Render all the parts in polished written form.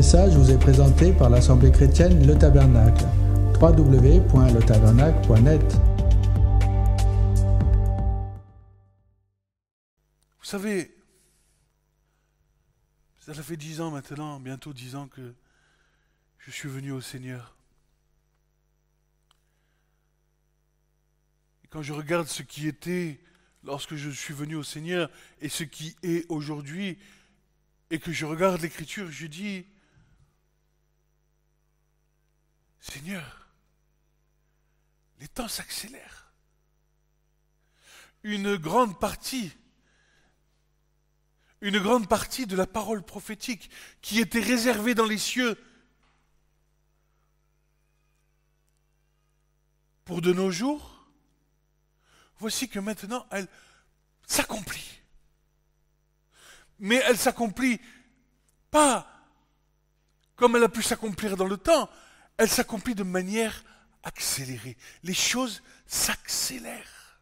message vous est présenté par l'Assemblée chrétienne Le Tabernacle. www.letabernacle.net. Vous savez, ça fait 10 ans maintenant, bientôt 10 ans que je suis venu au Seigneur. Et quand je regarde ce qui était lorsque je suis venu au Seigneur et ce qui est aujourd'hui, et que je regarde l'Écriture, je dis, Seigneur, les temps s'accélèrent. Une grande partie de la parole prophétique qui était réservée dans les cieux pour de nos jours, voici que maintenant elle s'accomplit. Mais elle s'accomplit pas comme elle a pu s'accomplir dans le temps, elle s'accomplit de manière accélérée. Les choses s'accélèrent.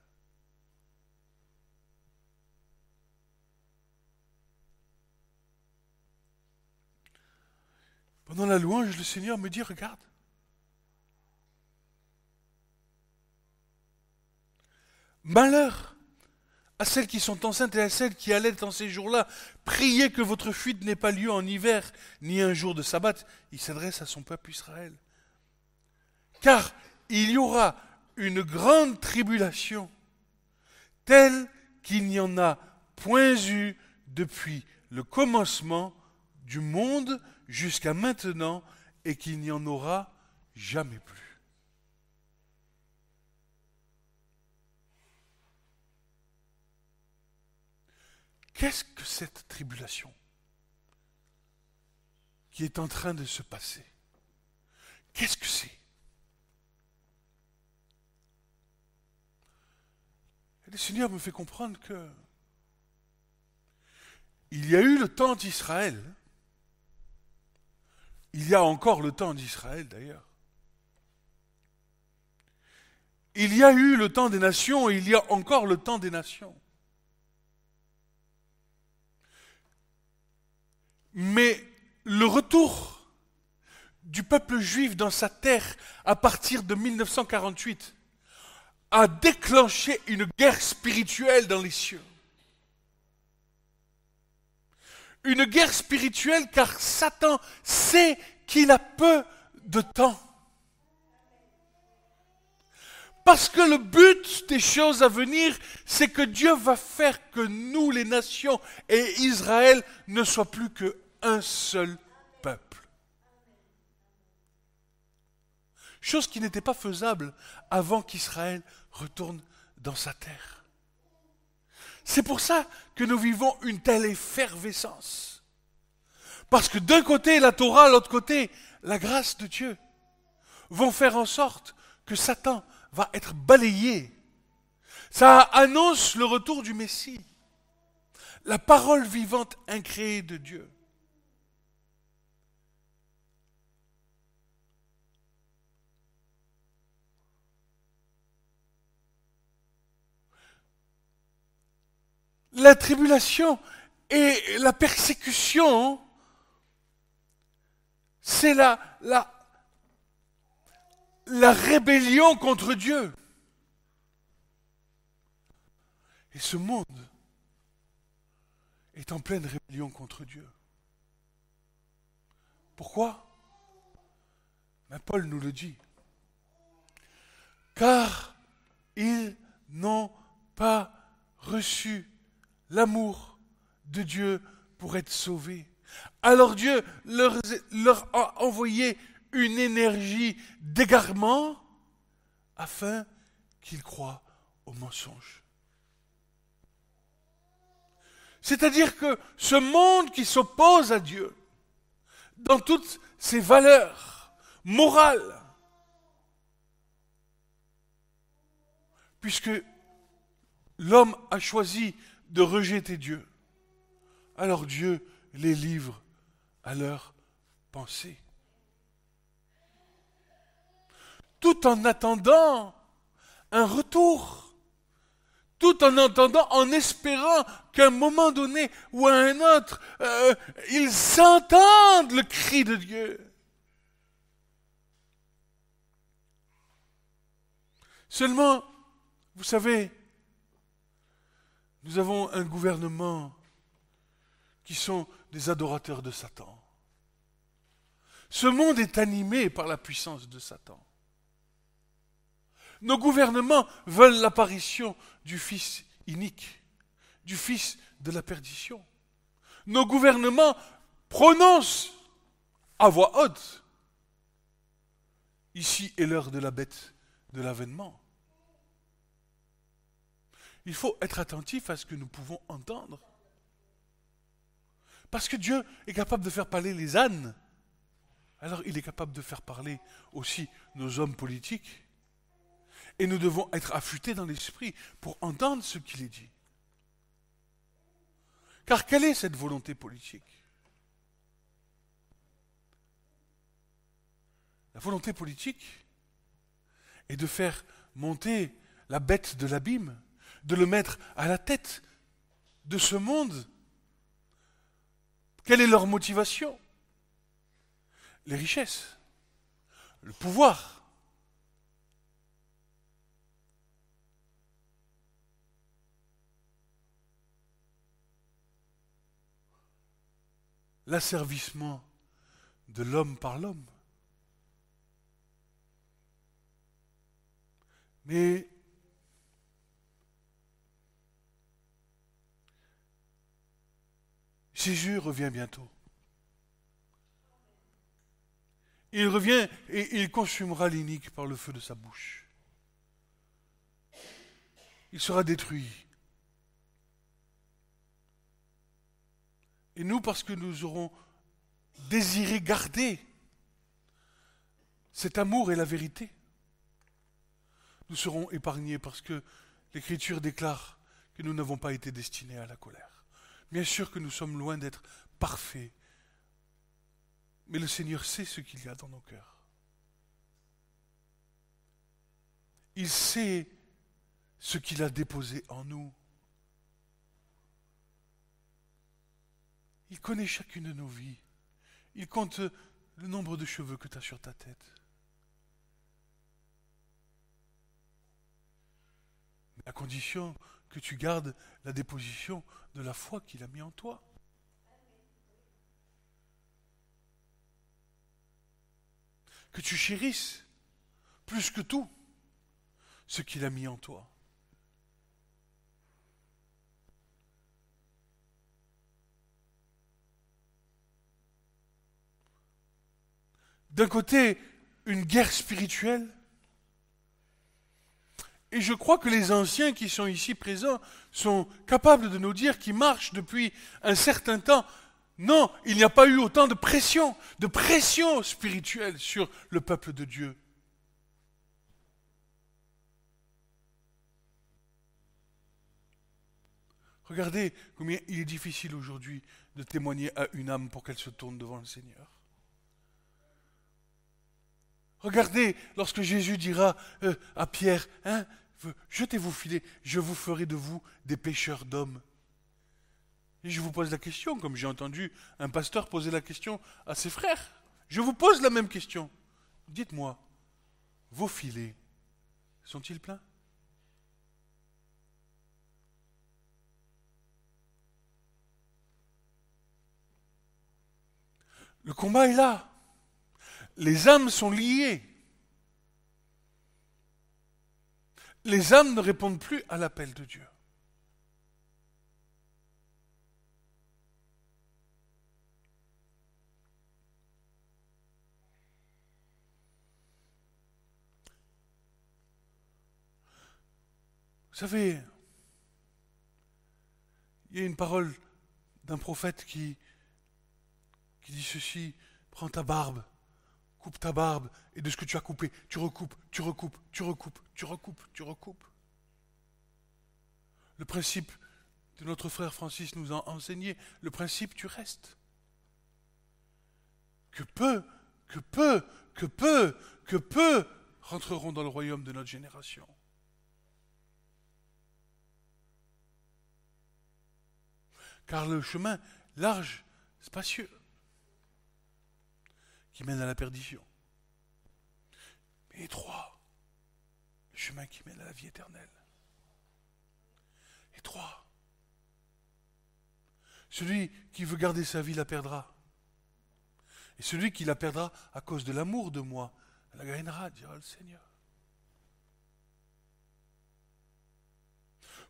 Pendant la louange, le Seigneur me dit, regarde, malheur à celles qui sont enceintes et à celles qui allaitent en ces jours-là. Priez que votre fuite n'ait pas lieu en hiver, ni un jour de sabbat. Il s'adresse à son peuple Israël. Car il y aura une grande tribulation, telle qu'il n'y en a point eu depuis le commencement du monde jusqu'à maintenant, et qu'il n'y en aura jamais plus. Qu'est-ce que cette tribulation qui est en train de se passer? Qu'est-ce que c'est? Et le Seigneur me fait comprendre que il y a eu le temps d'Israël. Il y a encore le temps d'Israël d'ailleurs. Il y a eu le temps des nations et il y a encore le temps des nations. Mais le retour du peuple juif dans sa terre à partir de 1948 a déclenché une guerre spirituelle dans les cieux. Une guerre spirituelle car Satan sait qu'il a peu de temps. Parce que le but des choses à venir, c'est que Dieu va faire que nous, les nations et Israël, ne soient plus qu'un seul peuple. Chose qui n'était pas faisable avant qu'Israël retourne dans sa terre. C'est pour ça que nous vivons une telle effervescence. Parce que d'un côté la Torah, de l'autre côté la grâce de Dieu vont faire en sorte que Satan va être balayé. Ça annonce le retour du Messie, la parole vivante incréée de Dieu. La tribulation et la persécution, c'est la rébellion contre Dieu. Et ce monde est en pleine rébellion contre Dieu. Pourquoi? Ben, Paul nous le dit. Car ils n'ont pas reçu l'amour de Dieu pour être sauvés. Alors Dieu leur a envoyé une énergie d'égarement afin qu'ils croient au mensonge. C'est-à-dire que ce monde qui s'oppose à Dieu, dans toutes ses valeurs morales, puisque l'homme a choisi de rejeter Dieu, alors Dieu les livre à leurs pensées. Tout en attendant un retour tout en entendant, en espérant qu'à un moment donné ou à un autre, ils entendent le cri de Dieu. Seulement, vous savez, nous avons un gouvernement qui sont des adorateurs de Satan. Ce monde est animé par la puissance de Satan. Nos gouvernements veulent l'apparition du Fils inique, du Fils de la perdition. Nos gouvernements prononcent à voix haute: ici est l'heure de la bête de l'avènement. Il faut être attentif à ce que nous pouvons entendre. Parce que Dieu est capable de faire parler les ânes, alors il est capable de faire parler aussi nos hommes politiques. Et nous devons être affûtés dans l'esprit pour entendre ce qu'il est dit. Car quelle est cette volonté politique? La volonté politique est de faire monter la bête de l'abîme, de le mettre à la tête de ce monde. Quelle est leur motivation? Les richesses, le pouvoir. L'asservissement de l'homme par l'homme. Mais Jésus revient bientôt. Il revient et il consumera l'inique par le feu de sa bouche. Il sera détruit. Et nous, parce que nous aurons désiré garder cet amour et la vérité, nous serons épargnés parce que l'Écriture déclare que nous n'avons pas été destinés à la colère. Bien sûr que nous sommes loin d'être parfaits, mais le Seigneur sait ce qu'il y a dans nos cœurs. Il sait ce qu'il a déposé en nous. Il connaît chacune de nos vies. Il compte le nombre de cheveux que tu as sur ta tête. Mais à condition que tu gardes la déposition de la foi qu'il a mis en toi. Que tu chérisses plus que tout ce qu'il a mis en toi. D'un côté, une guerre spirituelle. Et je crois que les anciens qui sont ici présents sont capables de nous dire qu'ils marchent depuis un certain temps. Non, il n'y a pas eu autant de pression spirituelle sur le peuple de Dieu. Regardez combien il est difficile aujourd'hui de témoigner à une âme pour qu'elle se tourne devant le Seigneur. Regardez, lorsque Jésus dira à Pierre, jetez vos filets, je vous ferai de vous des pêcheurs d'hommes. Et je vous pose la question, comme j'ai entendu un pasteur poser la question à ses frères. Je vous pose la même question. Dites-moi, vos filets sont-ils pleins? Le combat est là. Les âmes sont liées. Les âmes ne répondent plus à l'appel de Dieu. Vous savez, il y a une parole d'un prophète qui dit ceci: prends ta barbe, coupe ta barbe, et de ce que tu as coupé, tu recoupes, tu recoupes, tu recoupes, tu recoupes, tu recoupes. Le principe de notre frère Francis nous a enseigné, le principe tu restes. Que peu rentreront dans le royaume de notre génération. car le chemin large, spacieux, qui mène à la perdition, mais étroit, le chemin qui mène à la vie éternelle. Étroit. Celui qui veut garder sa vie la perdra. Et celui qui la perdra à cause de l'amour de moi, la gagnera, dira le Seigneur.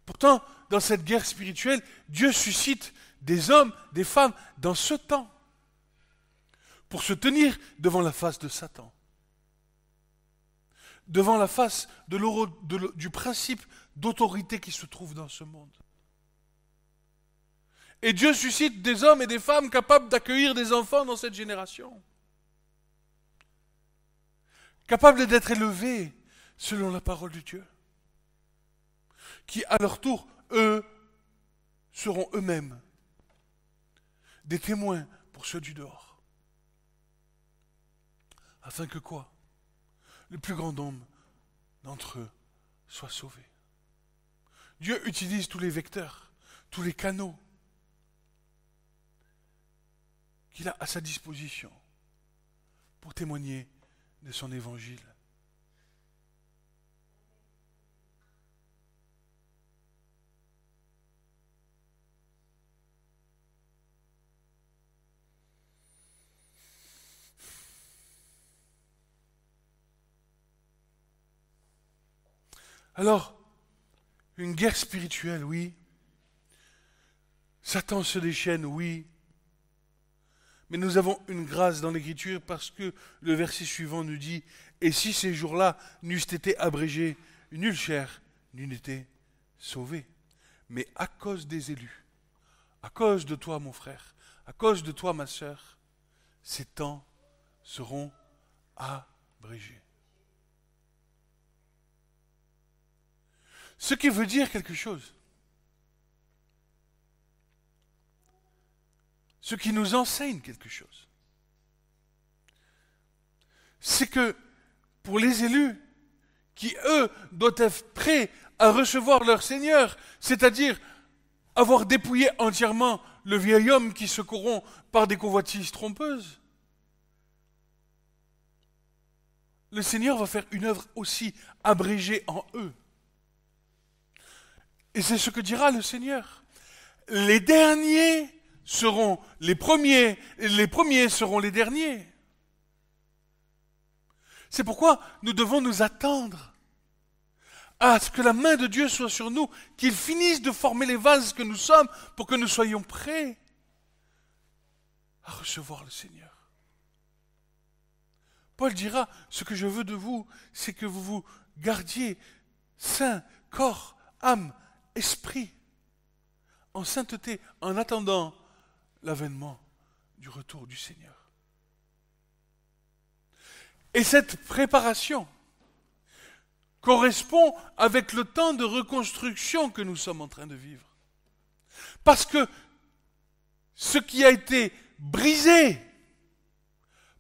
Pourtant, dans cette guerre spirituelle, Dieu suscite des hommes, des femmes, dans ce temps, pour se tenir devant la face de Satan, devant la face du principe d'autorité qui se trouve dans ce monde. Et Dieu suscite des hommes et des femmes capables d'accueillir des enfants dans cette génération, capables d'être élevés selon la parole de Dieu, qui à leur tour, eux, seront eux-mêmes des témoins pour ceux du dehors. Afin que quoi? Le plus grand nombre d'entre eux soit sauvé. Dieu utilise tous les vecteurs, tous les canaux qu'il a à sa disposition pour témoigner de son évangile. Alors, une guerre spirituelle, oui. Satan se déchaîne, oui. Mais nous avons une grâce dans l'Écriture parce que le verset suivant nous dit « Et si ces jours-là n'eussent été abrégés, nulle chair n'eût été sauvée. Mais à cause des élus, à cause de toi mon frère, à cause de toi ma sœur, ces temps seront abrégés. » Ce qui veut dire quelque chose. Ce qui nous enseigne quelque chose. C'est que pour les élus, qui eux doivent être prêts à recevoir leur Seigneur, c'est-à-dire avoir dépouillé entièrement le vieil homme qui se corrompt par des convoitises trompeuses, le Seigneur va faire une œuvre aussi abrégée en eux. Et c'est ce que dira le Seigneur. Les derniers seront les premiers, et les premiers seront les derniers. C'est pourquoi nous devons nous attendre à ce que la main de Dieu soit sur nous, qu'il finisse de former les vases que nous sommes pour que nous soyons prêts à recevoir le Seigneur. Paul dira, ce que je veux de vous, c'est que vous vous gardiez saints, corps, âme, esprit, en sainteté, en attendant l'avènement du retour du Seigneur. Et cette préparation correspond avec le temps de reconstruction que nous sommes en train de vivre. Parce que ce qui a été brisé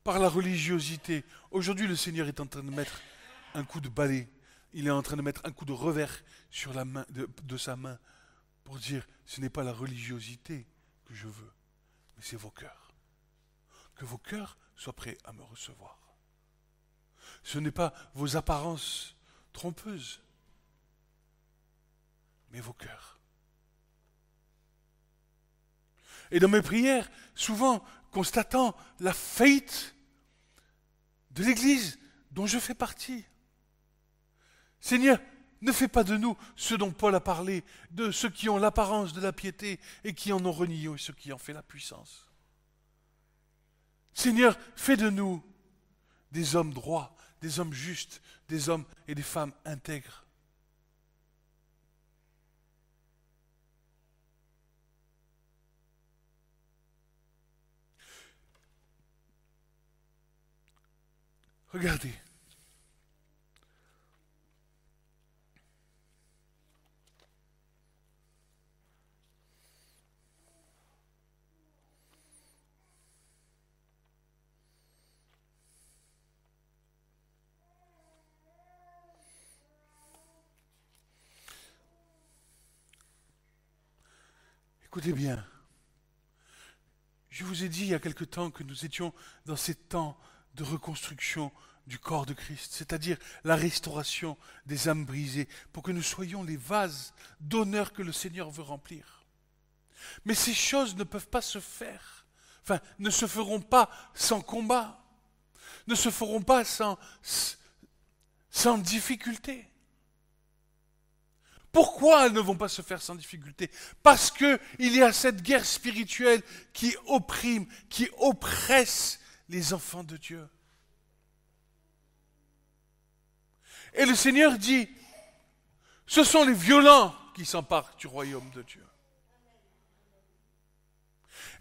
par la religiosité, aujourd'hui le Seigneur est en train de mettre un coup de balai, il est en train de mettre un coup de revers sur la main de sa main pour dire, ce n'est pas la religiosité que je veux, mais c'est vos cœurs. Que vos cœurs soient prêts à me recevoir. Ce n'est pas vos apparences trompeuses, mais vos cœurs. Et dans mes prières, souvent, constatant la faillite de l'Église dont je fais partie, Seigneur, ne fais pas de nous ceux dont Paul a parlé, de ceux qui ont l'apparence de la piété et qui en ont renié ceux qui en fait la puissance. Seigneur, fais de nous des hommes droits, des hommes justes, des hommes et des femmes intègres. Regardez. Écoutez bien, Je vous ai dit il y a quelque temps que nous étions dans ces temps de reconstruction du corps de Christ, c'est-à-dire la restauration des âmes brisées, pour que nous soyons les vases d'honneur que le Seigneur veut remplir. Mais ces choses ne peuvent pas se faire, ne se feront pas sans combat, ne se feront pas sans difficulté. Pourquoi elles ne vont pas se faire sans difficulté? Parce qu'il y a cette guerre spirituelle qui opprime, qui oppresse les enfants de Dieu. Et le Seigneur dit, ce sont les violents qui s'emparent du royaume de Dieu.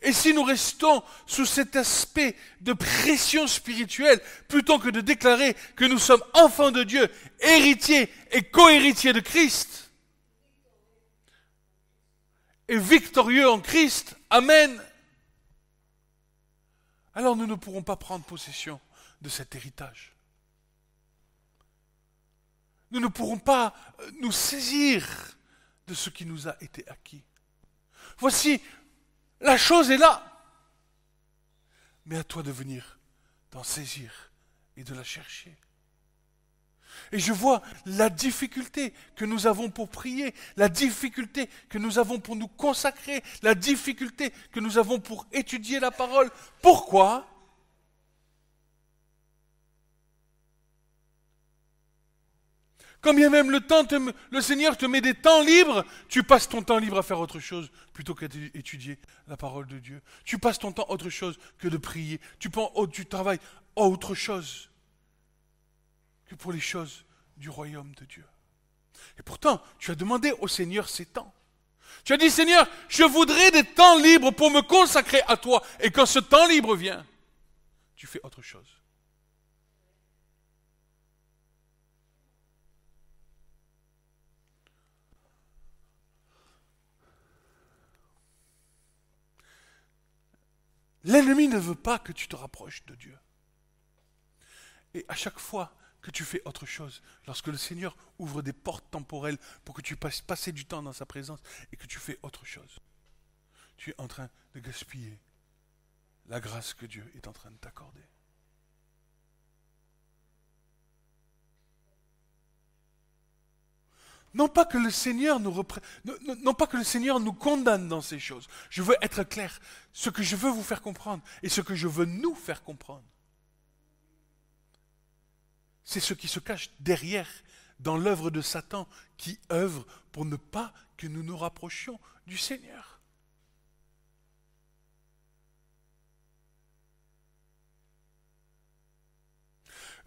Et si nous restons sous cet aspect de pression spirituelle, plutôt que de déclarer que nous sommes enfants de Dieu, héritiers et co-héritiers de Christ, et victorieux en Christ, amen, alors nous ne pourrons pas prendre possession de cet héritage. Nous ne pourrons pas nous saisir de ce qui nous a été acquis. Voici, la chose est là. Mais à toi de venir t'en saisir et de la chercher. Et je vois la difficulté que nous avons pour prier, la difficulté que nous avons pour nous consacrer, la difficulté que nous avons pour étudier la parole. Pourquoi ? Quand bien même le Seigneur te met des temps libres, tu passes ton temps libre à faire autre chose plutôt qu'à étudier la parole de Dieu. Tu passes ton temps autre chose que de prier. Tu travailles autre chose que pour les choses du royaume de Dieu. Et pourtant, tu as demandé au Seigneur ces temps. Tu as dit, Seigneur, je voudrais des temps libres pour me consacrer à toi. Et quand ce temps libre vient, tu fais autre chose. L'ennemi ne veut pas que tu te rapproches de Dieu. Et à chaque fois que tu fais autre chose, lorsque le Seigneur ouvre des portes temporelles pour que tu puisses passer du temps dans sa présence et que tu fais autre chose, tu es en train de gaspiller la grâce que Dieu est en train de t'accorder. Non pas que le Seigneur non pas que le Seigneur nous condamne dans ces choses. Je veux être clair. Ce que je veux vous faire comprendre et ce que je veux nous faire comprendre, c'est ce qui se cache derrière, dans l'œuvre de Satan, qui œuvre pour ne pas que nous nous rapprochions du Seigneur.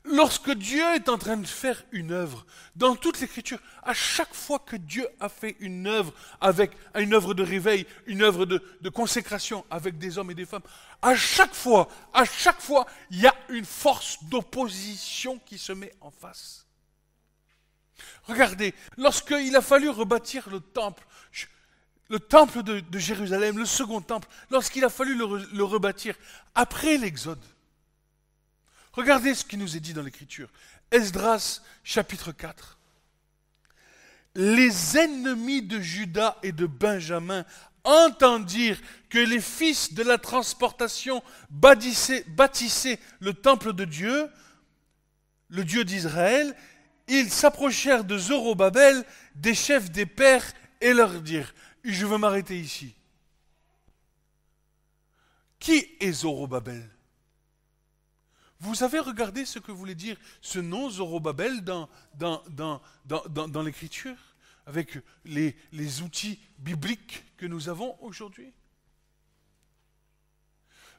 Lorsque Dieu est en train de faire une œuvre, dans toute l'Écriture, à chaque fois que Dieu a fait une œuvre, avec une œuvre de réveil, une œuvre de consécration avec des hommes et des femmes, à chaque fois, il y a une force d'opposition qui se met en face. Regardez, lorsqu'il a fallu rebâtir le temple de Jérusalem, le second temple, lorsqu'il a fallu le rebâtir après l'Exode, regardez ce qui nous est dit dans l'Écriture. Esdras, chapitre 4. Les ennemis de Juda et de Benjamin entendirent que les fils de la transportation bâtissaient le temple de Dieu, le Dieu d'Israël. Ils s'approchèrent de Zorobabel, des chefs des pères, et leur dirent, je veux m'arrêter ici. Qui est Zorobabel ? Vous avez regardé ce que voulait dire ce nom Zorobabel dans l'Écriture, avec les outils bibliques que nous avons aujourd'hui?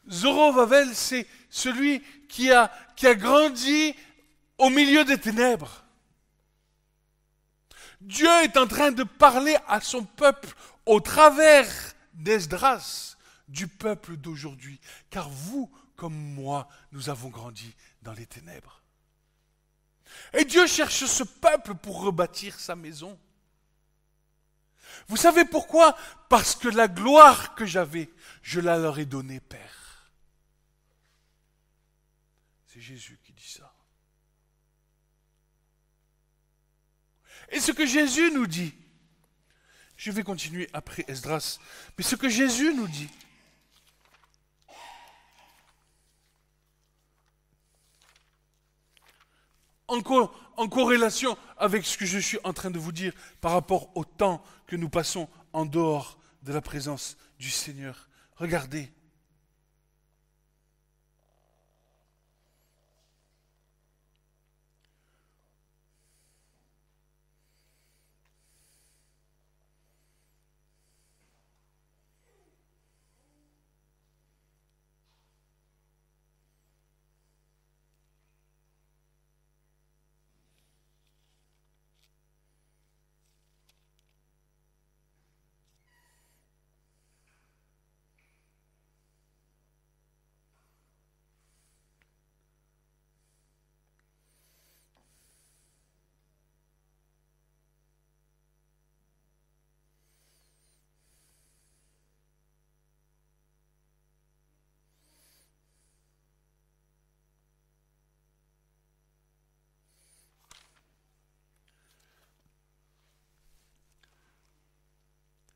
Zorobabel, c'est celui qui a grandi au milieu des ténèbres. Dieu est en train de parler à son peuple au travers d'Esdras, du peuple d'aujourd'hui. Car vous, comme moi, nous avons grandi dans les ténèbres. Et Dieu cherche ce peuple pour rebâtir sa maison. Vous savez pourquoi ? Parce que la gloire que j'avais, je la leur ai donnée, Père. C'est Jésus qui dit ça. Et ce que Jésus nous dit, je vais continuer après Esdras, mais ce que Jésus nous dit, en corrélation avec ce que je suis en train de vous dire par rapport au temps que nous passons en dehors de la présence du Seigneur. Regardez.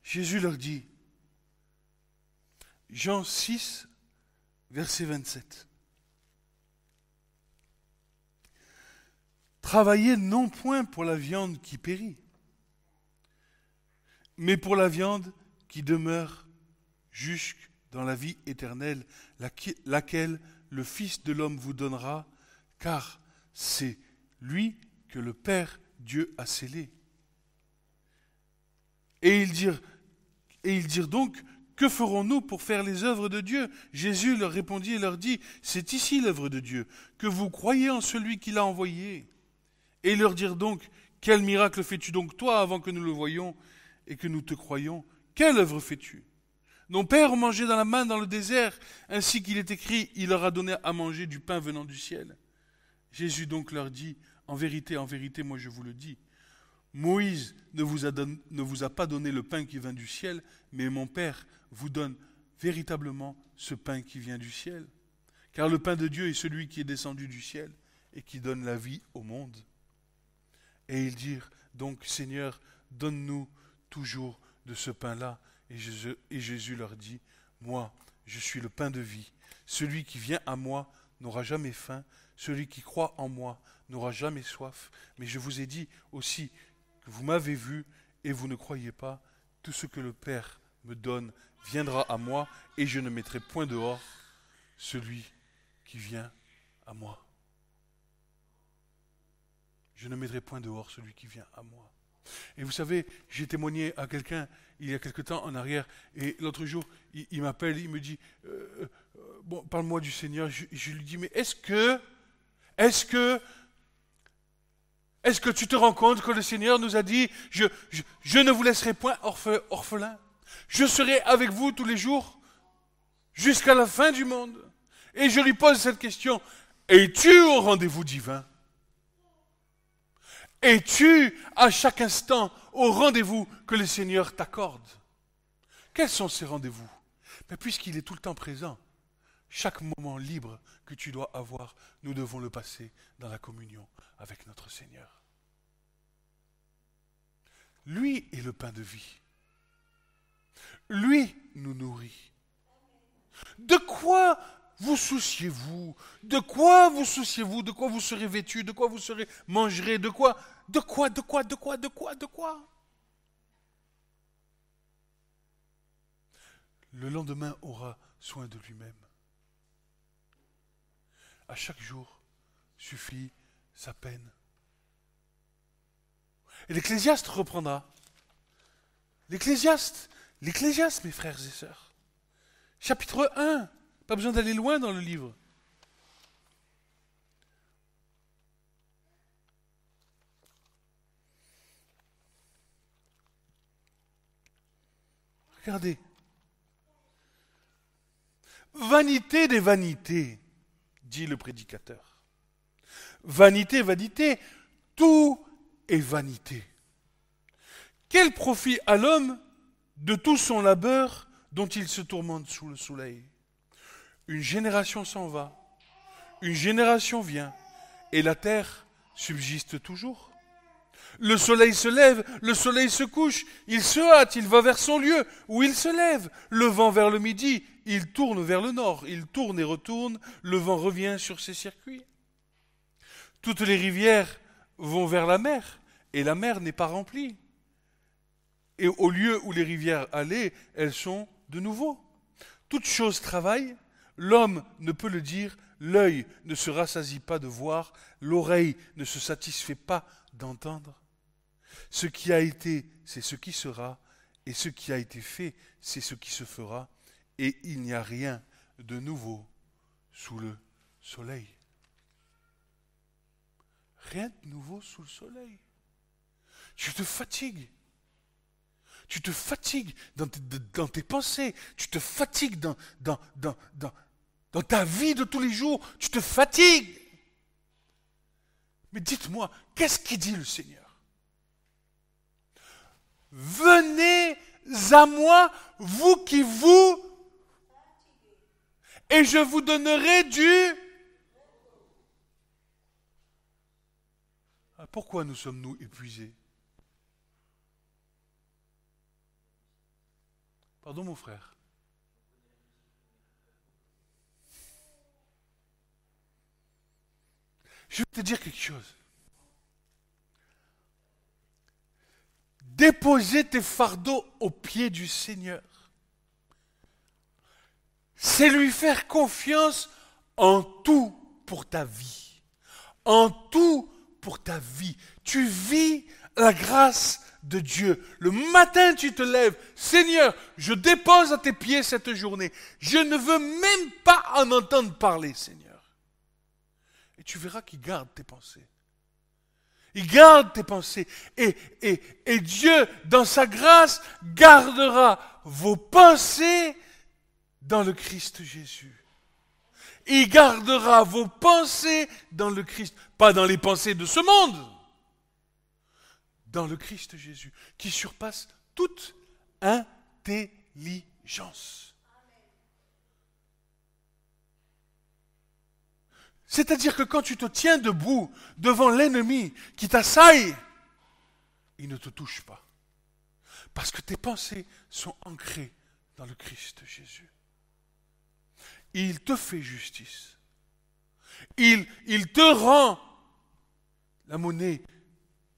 Jésus leur dit, Jean 6, verset 27. Travaillez non point pour la viande qui périt, mais pour la viande qui demeure jusque dans la vie éternelle, laquelle le Fils de l'homme vous donnera, car c'est lui que le Père Dieu a scellé. Et ils dirent donc, que ferons-nous pour faire les œuvres de Dieu? Jésus leur répondit et leur dit, c'est ici l'œuvre de Dieu, que vous croyez en celui qui l'a envoyé. Et ils leur dirent donc, quel miracle fais-tu donc toi avant que nous le voyions et que nous te croyions? Quelle œuvre fais-tu? Nos pères mangeaient dans la manne dans le désert, ainsi qu'il est écrit, il leur a donné à manger du pain venant du ciel. Jésus donc leur dit, en vérité, moi je vous le dis, Moïse ne vous a pas donné le pain qui vient du ciel, mais mon Père vous donne véritablement ce pain qui vient du ciel. Car le pain de Dieu est celui qui est descendu du ciel et qui donne la vie au monde. Et ils dirent donc, Seigneur, donne-nous toujours de ce pain-là. Et Jésus leur dit, moi, je suis le pain de vie. Celui qui vient à moi n'aura jamais faim. Celui qui croit en moi n'aura jamais soif. Mais je vous ai dit aussi que vous m'avez vu et vous ne croyez pas. Tout ce que le Père me donne viendra à moi et je ne mettrai point dehors celui qui vient à moi. Je ne mettrai point dehors celui qui vient à moi. Et vous savez, j'ai témoigné à quelqu'un il y a quelque temps en arrière, et l'autre jour, il m'appelle, il me dit, bon, parle-moi du Seigneur. Je lui dis, mais est-ce que tu te rends compte que le Seigneur nous a dit, je ne vous laisserai point orphelin. Je serai avec vous tous les jours, jusqu'à la fin du monde. Et je lui pose cette question, es-tu au rendez-vous divin? Es-tu à chaque instant au rendez-vous que le Seigneur t'accorde? Quels sont ces rendez-vous? Mais puisqu'il est tout le temps présent, chaque moment libre que tu dois avoir, nous devons le passer dans la communion avec notre Seigneur. Lui est le pain de vie. Lui nous nourrit. De quoi vous souciez-vous? De quoi vous souciez-vous? De quoi vous serez vêtus? De quoi vous serez mangerez? De quoi? Le lendemain aura soin de lui-même. À chaque jour suffit sa peine. Et l'Ecclésiaste reprendra. L'Ecclésiaste, mes frères et sœurs. Chapitre 1. Pas besoin d'aller loin dans le livre. Regardez. Vanité des vanités, dit le prédicateur. Vanité, vanité, tout est vanité. Quel profit à l'homme de tout son labeur dont il se tourmente sous le soleil? Une génération s'en va, une génération vient, et la terre subsiste toujours. Le soleil se lève, le soleil se couche, il se hâte, il va vers son lieu, où il se lève. Le vent vers le midi, il tourne vers le nord, il tourne et retourne, le vent revient sur ses circuits. Toutes les rivières vont vers la mer, et la mer n'est pas remplie. Et au lieu où les rivières allaient, elles sont de nouveau. Toute chose travaille, l'homme ne peut le dire, l'œil ne se rassasie pas de voir, l'oreille ne se satisfait pas d'entendre. Ce qui a été, c'est ce qui sera, et ce qui a été fait, c'est ce qui se fera, et il n'y a rien de nouveau sous le soleil. Rien de nouveau sous le soleil. Tu te fatigues. Tu te fatigues dans tes pensées. Tu te fatigues dans ta vie de tous les jours. Tu te fatigues. Mais dites-moi, qu'est-ce qu'il dit le Seigneur? Venez à moi, vous qui vous... Et je vous donnerai du... Pourquoi nous sommes-nous épuisés? Pardon mon frère. Je vais te dire quelque chose. Déposer tes fardeaux aux pieds du Seigneur, c'est lui faire confiance en tout pour ta vie. En tout pour ta vie. Tu vis la grâce de Dieu. Le matin, tu te lèves. Seigneur, je dépose à tes pieds cette journée. Je ne veux même pas en entendre parler, Seigneur. Et tu verras qu'il garde tes pensées. Il garde tes pensées. Et Dieu, dans sa grâce, gardera vos pensées dans le Christ Jésus. Il gardera vos pensées dans le Christ, pas dans les pensées de ce monde, dans le Christ Jésus, qui surpasse toute intelligence. C'est-à-dire que quand tu te tiens debout devant l'ennemi qui t'assaille, il ne te touche pas. Parce que tes pensées sont ancrées dans le Christ Jésus. Il te fait justice. Il te rend la monnaie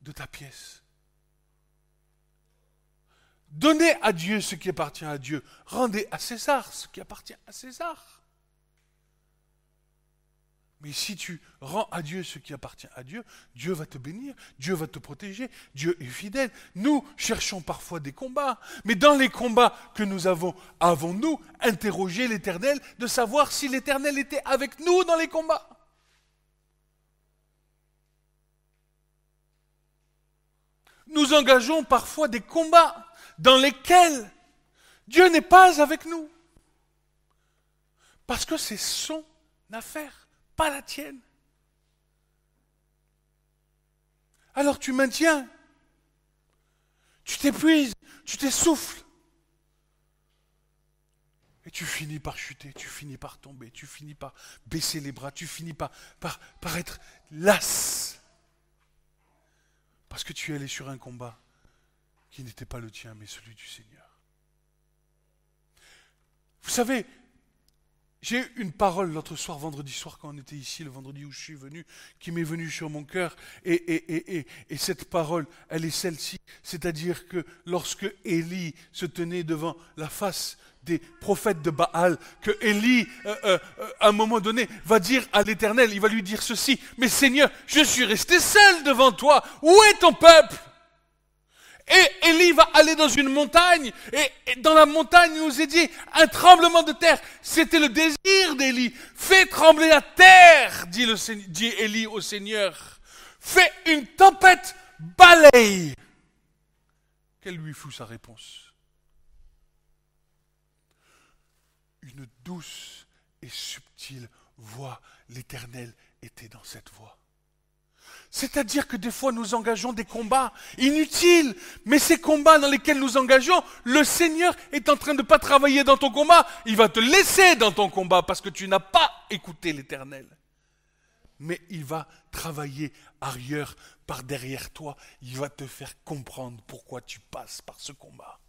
de ta pièce. Donnez à Dieu ce qui appartient à Dieu. Rendez à César ce qui appartient à César. Mais si tu rends à Dieu ce qui appartient à Dieu, Dieu va te bénir, Dieu va te protéger, Dieu est fidèle. Nous cherchons parfois des combats, mais dans les combats que nous avons-nous interrogé l'Éternel de savoir si l'Éternel était avec nous dans les combats? Nous engageons parfois des combats dans lesquels Dieu n'est pas avec nous. Parce que c'est son affaire. Pas la tienne. Alors tu maintiens, tu t'épuises, tu t'essouffles, et tu finis par chuter, tu finis par tomber, tu finis par baisser les bras, tu finis par être las, parce que tu es allé sur un combat qui n'était pas le tien, mais celui du Seigneur. Vous savez, j'ai eu une parole l'autre soir, vendredi soir, quand on était ici, le vendredi où je suis venu, qui m'est venue sur mon cœur. Et cette parole, elle est celle-ci. C'est-à-dire que lorsque Élie se tenait devant la face des prophètes de Baal, que Élie, à un moment donné, va dire à l'Éternel, il va lui dire ceci: mais Seigneur, je suis resté seul devant toi. Où est ton peuple? Et Élie va aller dans une montagne, et dans la montagne, il nous est dit, un tremblement de terre. C'était le désir d'Élie. Fais trembler la terre, dit Élie au Seigneur. Fais une tempête, balaye. Quelle lui fut sa réponse? Une douce et subtile voix, l'Éternel était dans cette voix. C'est-à-dire que des fois nous engageons des combats inutiles, mais ces combats dans lesquels nous engageons, le Seigneur est en train de ne pas travailler dans ton combat, il va te laisser dans ton combat parce que tu n'as pas écouté l'Éternel. Mais il va travailler ailleurs, par derrière toi, il va te faire comprendre pourquoi tu passes par ce combat.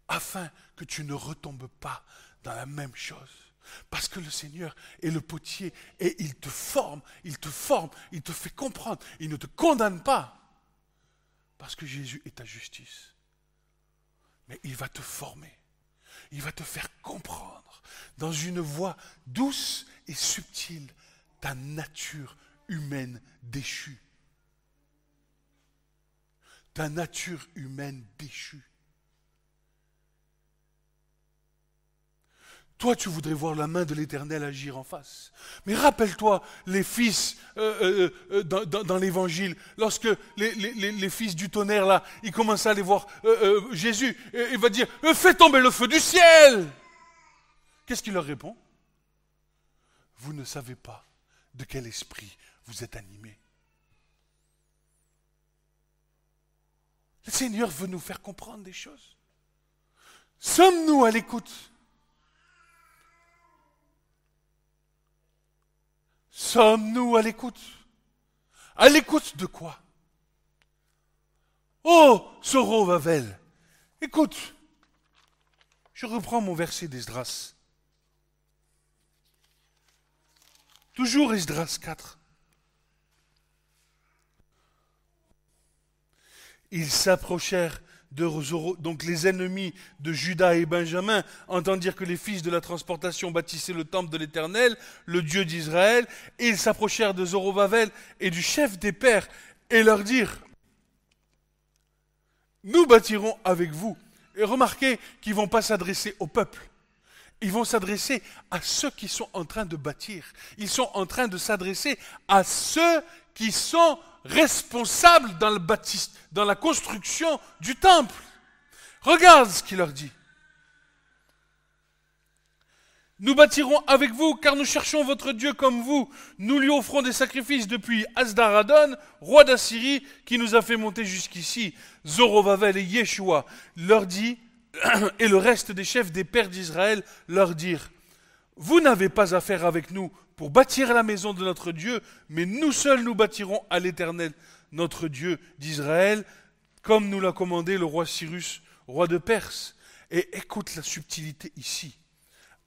Afin que tu ne retombes pas dans la même chose. Parce que le Seigneur est le potier et il te forme, il te fait comprendre. Il ne te condamne pas parce que Jésus est ta justice. Mais il va te former, il va te faire comprendre dans une voix douce et subtile ta nature humaine déchue. Ta nature humaine déchue. Toi, tu voudrais voir la main de l'Éternel agir en face. Mais rappelle-toi les fils dans l'Évangile, lorsque les fils du tonnerre, là, ils commencent à aller voir Jésus, il va dire « Fais tomber le feu du ciel !» Qu'est-ce qu'il leur répond? Vous ne savez pas de quel esprit vous êtes animés. Le Seigneur veut nous faire comprendre des choses. Sommes-nous à l'écoute? Sommes-nous à l'écoute? À l'écoute de quoi? Oh, Zorovavel, écoute, je reprends mon verset d'Esdras. Toujours Esdras 4. Ils s'approchèrent de Zoro, donc les ennemis de Juda et Benjamin entendirent que les fils de la transportation bâtissaient le temple de l'Éternel, le Dieu d'Israël, et ils s'approchèrent de Zorovavel et du chef des pères et leur dirent « Nous bâtirons avec vous. » Et remarquez qu'ils ne vont pas s'adresser au peuple. Ils vont s'adresser à ceux qui sont en train de bâtir. Ils sont en train de s'adresser à ceux qui sont responsables dans la construction du temple. Regarde ce qu'il leur dit. Nous bâtirons avec vous, car nous cherchons votre Dieu comme vous. Nous lui offrons des sacrifices depuis Asdaradon, roi d'Assyrie, qui nous a fait monter jusqu'ici. Zorovavel et Yeshua leur dit, et le reste des chefs des pères d'Israël leur dirent, vous n'avez pas affaire avec nous pour bâtir la maison de notre Dieu, mais nous seuls nous bâtirons à l'Éternel, notre Dieu d'Israël, comme nous l'a commandé le roi Cyrus, roi de Perse. Et écoute la subtilité ici.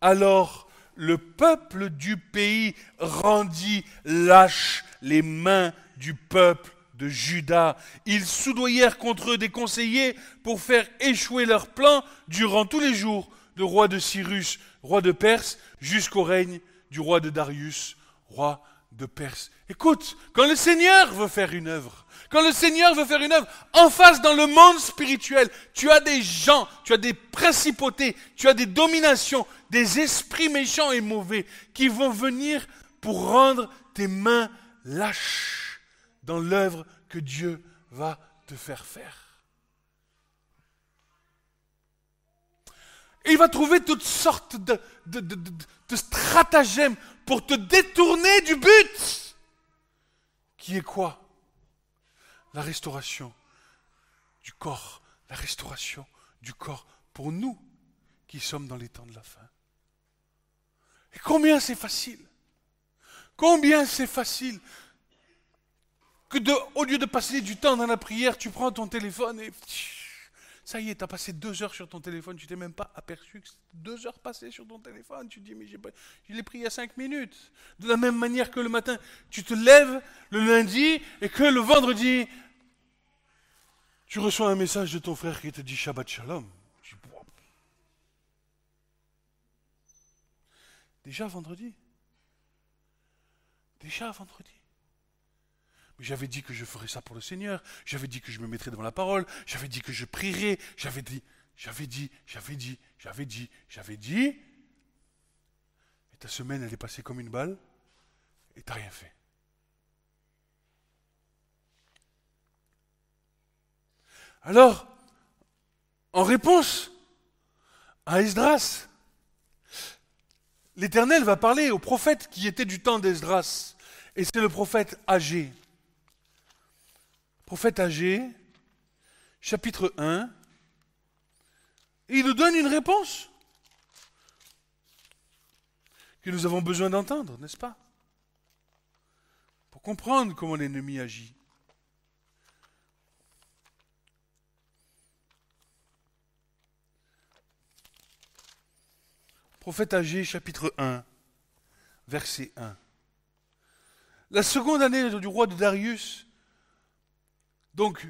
Alors le peuple du pays rendit lâches les mains du peuple de Juda. Ils soudoyèrent contre eux des conseillers pour faire échouer leurs plans durant tous les jours du roi de Cyrus, roi de Perse, jusqu'au règne du roi de Darius, roi de Perse. Écoute, quand le Seigneur veut faire une œuvre, en face dans le monde spirituel, tu as des gens, tu as des principautés, tu as des dominations, des esprits méchants et mauvais qui vont venir pour rendre tes mains lâches dans l'œuvre que Dieu va te faire faire. Et il va trouver toutes sortes de stratagèmes pour te détourner du but. Qui est quoi? La restauration du corps. La restauration du corps pour nous qui sommes dans les temps de la fin. Et combien c'est facile. Combien c'est facile que au lieu de passer du temps dans la prière, tu prends ton téléphone et ça y est, tu as passé 2 heures sur ton téléphone, tu t'es même pas aperçu que c'était 2 heures passées sur ton téléphone. Tu te dis, mais je l'ai pris il y a 5 minutes. De la même manière que le matin, tu te lèves le lundi et que le vendredi, tu reçois un message de ton frère qui te dit Shabbat Shalom. Tu dis, wow. Déjà vendredi. Mais j'avais dit que je ferais ça pour le Seigneur. J'avais dit que je me mettrais devant la parole. J'avais dit que je prierais. J'avais dit. Et ta semaine, elle est passée comme une balle. Et tu n'as rien fait. Alors, en réponse à Esdras, l'Éternel va parler au prophète qui était du temps d'Esdras. Et c'est le prophète Agé. Prophète Agé, chapitre 1. Et il nous donne une réponse que nous avons besoin d'entendre, n'est-ce pas? Pour comprendre comment l'ennemi agit. Prophète Agé, chapitre 1, verset 1. La seconde année du roi de Darius, donc,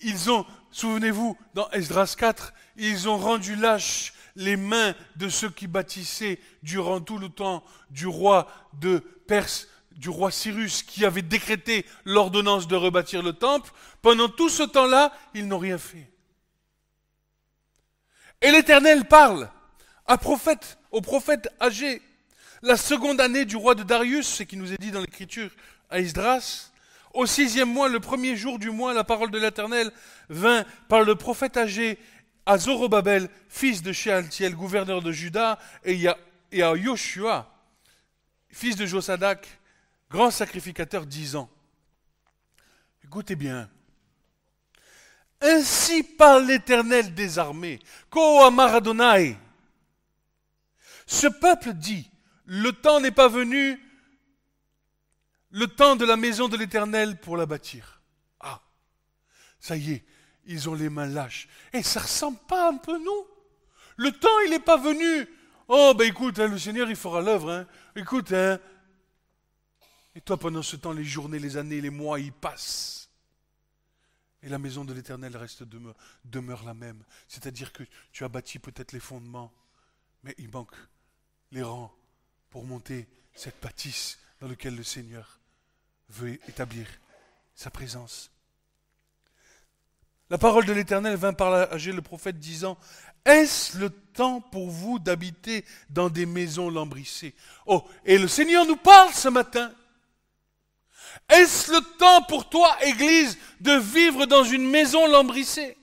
ils ont, souvenez-vous, dans Esdras 4, ils ont rendu lâches les mains de ceux qui bâtissaient durant tout le temps du roi de Perse, du roi Cyrus, qui avait décrété l'ordonnance de rebâtir le temple. Pendant tout ce temps-là, ils n'ont rien fait. Et l'Éternel parle au prophète Agé. La seconde année du roi de Darius, ce qui nous est dit dans l'Écriture à Esdras, au 6e mois, le premier jour du mois, la parole de l'Éternel vint par le prophète Agé à Zorobabel, fils de Shealtiel, gouverneur de Juda, et à Yoshua, fils de Josadac, grand sacrificateur, disant, écoutez bien, ainsi parle l'Éternel des armées, Kohamar Adonai. Ce peuple dit, le temps n'est pas venu, le temps de la maison de l'Éternel pour la bâtir. Ah, ça y est, ils ont les mains lâches. Et ça ressemble pas un peu nous? Le temps, il n'est pas venu. Oh, ben écoute, le Seigneur, il fera l'œuvre. Écoute, Et toi, pendant ce temps, les journées, les années, les mois, ils passent. Et la maison de l'Éternel demeure la même. C'est-à-dire que tu as bâti peut-être les fondements, mais il manque les rangs pour monter cette bâtisse dans laquelle le Seigneur veut établir sa présence. La parole de l'Éternel vint par Agé le prophète disant, est-ce le temps pour vous d'habiter dans des maisons lambrissées? Oh, et le Seigneur nous parle ce matin. Est-ce le temps pour toi, Église, de vivre dans une maison lambrissée,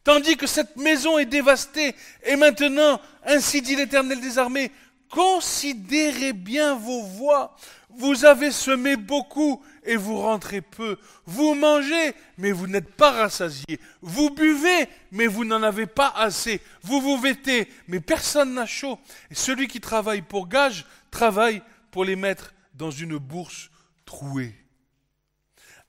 tandis que cette maison est dévastée? Et maintenant, ainsi dit l'Éternel des armées, considérez bien vos voies. Vous avez semé beaucoup et vous rentrez peu. Vous mangez, mais vous n'êtes pas rassasiés. Vous buvez, mais vous n'en avez pas assez. Vous vous vêtez, mais personne n'a chaud. Et celui qui travaille pour gage, travaille pour les mettre dans une bourse trouée.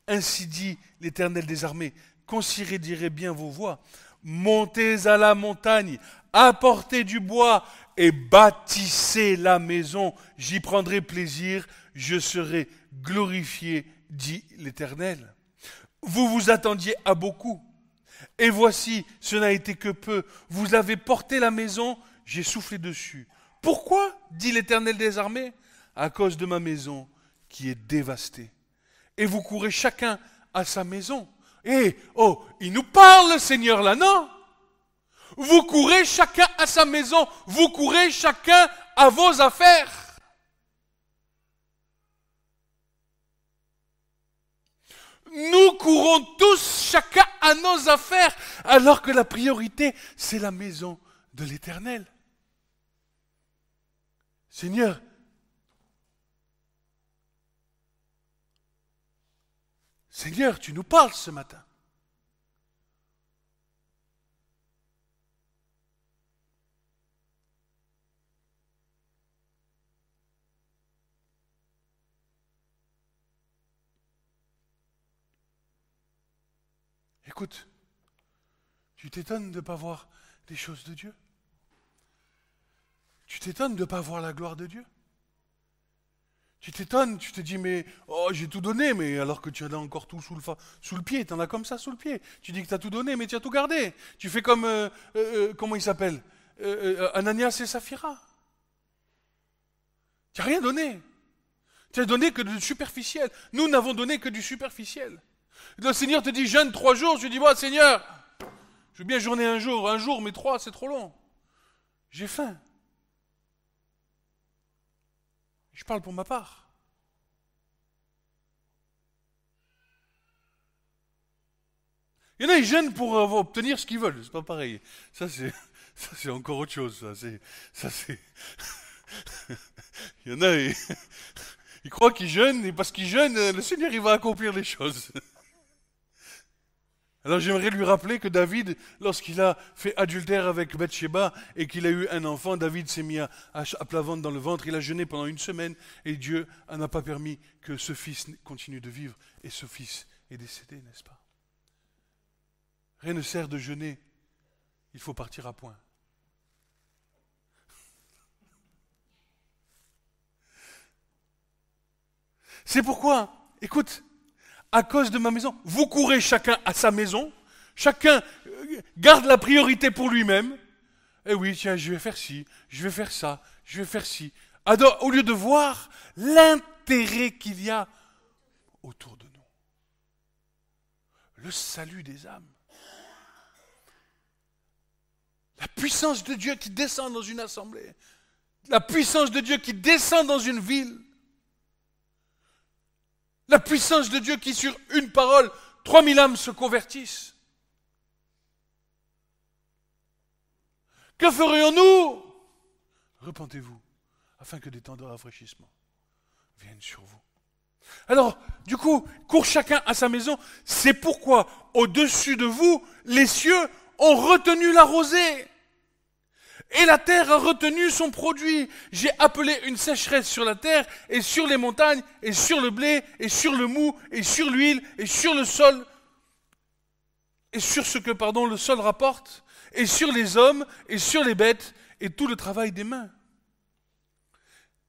Ainsi dit l'Éternel des armées, considérez bien vos voies. Montez à la montagne, apportez du bois et bâtissez la maison. J'y prendrai plaisir, je serai glorifié, dit l'Éternel. Vous vous attendiez à beaucoup, et voici, ce n'a été que peu. Vous avez porté la maison, j'ai soufflé dessus. Pourquoi, dit l'Éternel des armées? À cause de ma maison qui est dévastée. Et vous courez chacun à sa maison. Il nous parle le Seigneur là, non? Vous courez chacun à sa maison, vous courez chacun à vos affaires. Nous courons tous chacun à nos affaires, alors que la priorité, c'est la maison de l'Éternel. Seigneur, tu nous parles ce matin. Écoute, tu t'étonnes de ne pas voir les choses de Dieu? Tu t'étonnes de ne pas voir la gloire de Dieu? Tu t'étonnes, tu te dis, mais j'ai tout donné, mais alors que tu as encore tout sous le pied, tu en as comme ça sous le pied. Tu dis que tu as tout donné, mais tu as tout gardé. Tu fais comme, comment il s'appelle, Ananias et Saphira. Tu n'as rien donné. Tu n'as donné que du superficiel. Nous n'avons donné que du superficiel. Le Seigneur te dit, jeûne 3 jours, tu dis, Seigneur, je veux bien jeûner un jour, mais 3, c'est trop long. J'ai faim. Je parle pour ma part. Il y en a, ils jeûnent pour obtenir ce qu'ils veulent. C'est pas pareil. Ça, c'est encore autre chose. Ça, c'est. Il y en a, ils croient qu'ils jeûnent, et parce qu'ils jeûnent, le Seigneur, il va accomplir les choses. Alors j'aimerais lui rappeler que David, lorsqu'il a fait adultère avec Bathsheba et qu'il a eu un enfant, David s'est mis à plat ventre dans le ventre, il a jeûné pendant 1 semaine et Dieu n'a pas permis que ce fils continue de vivre et ce fils est décédé, n'est-ce pas? Rien ne sert de jeûner, il faut partir à point. C'est pourquoi, écoute, à cause de ma maison, vous courez chacun à sa maison, chacun garde la priorité pour lui-même. Eh oui, tiens, je vais faire ci, je vais faire ça, je vais faire ci. Au lieu de voir l'intérêt qu'il y a autour de nous. Le salut des âmes. La puissance de Dieu qui descend dans une assemblée. La puissance de Dieu qui descend dans une ville. La puissance de Dieu qui, sur une parole, 3000 âmes se convertissent. Que ferions-nous? Repentez-vous, afin que des temps de rafraîchissement viennent sur vous. Alors, du coup, court chacun à sa maison. C'est pourquoi, au-dessus de vous, les cieux ont retenu la rosée. Et la terre a retenu son produit. J'ai appelé une sécheresse sur la terre, et sur les montagnes, et sur le blé, et sur le mou, et sur l'huile, et sur le sol, et sur ce que, le sol rapporte, et sur les hommes, et sur les bêtes, et tout le travail des mains.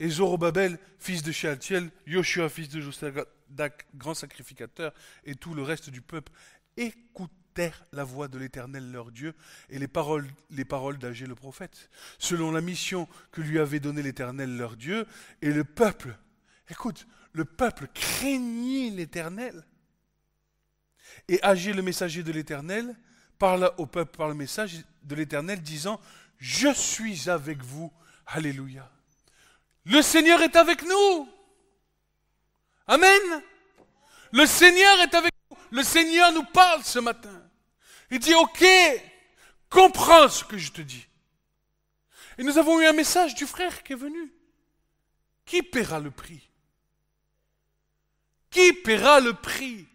Et Zorobabel, fils de Shealtiel, Yoshua, fils de Josadak, grand sacrificateur, et tout le reste du peuple, écoutèrent la voix de l'Éternel leur Dieu et les paroles d'Agé le prophète, selon la mission que lui avait donnée l'Éternel leur Dieu, et le peuple, écoute, le peuple craignit l'Éternel. Et Agé le messager de l'Éternel parla au peuple par le message de l'Éternel, disant, « Je suis avec vous. » Alléluia. Le Seigneur est avec nous. Amen. Le Seigneur est avec nous. Le Seigneur nous parle ce matin. Il dit, ok, comprends ce que je te dis. Et nous avons eu un message du frère qui est venu. Qui paiera le prix? Qui paiera le prix?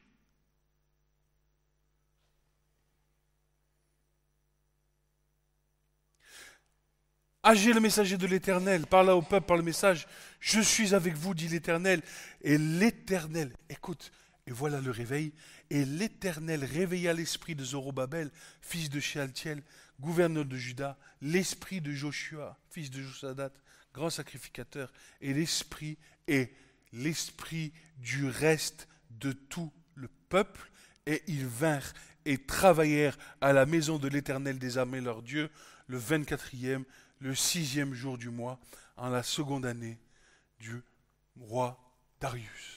Agé le messager de l'Éternel, parla au peuple par le message, « Je suis avec vous, dit l'Éternel. » Et l'Éternel, écoute, et voilà le réveil, et l'Éternel réveilla l'esprit de Zorobabel, fils de Shealtiel, gouverneur de Juda, l'esprit de Joshua, fils de Josadak, grand sacrificateur, et l'esprit du reste de tout le peuple, et ils vinrent et travaillèrent à la maison de l'Éternel des armées leur Dieu, le 24e, le 6e jour du mois, en la seconde année du roi Darius.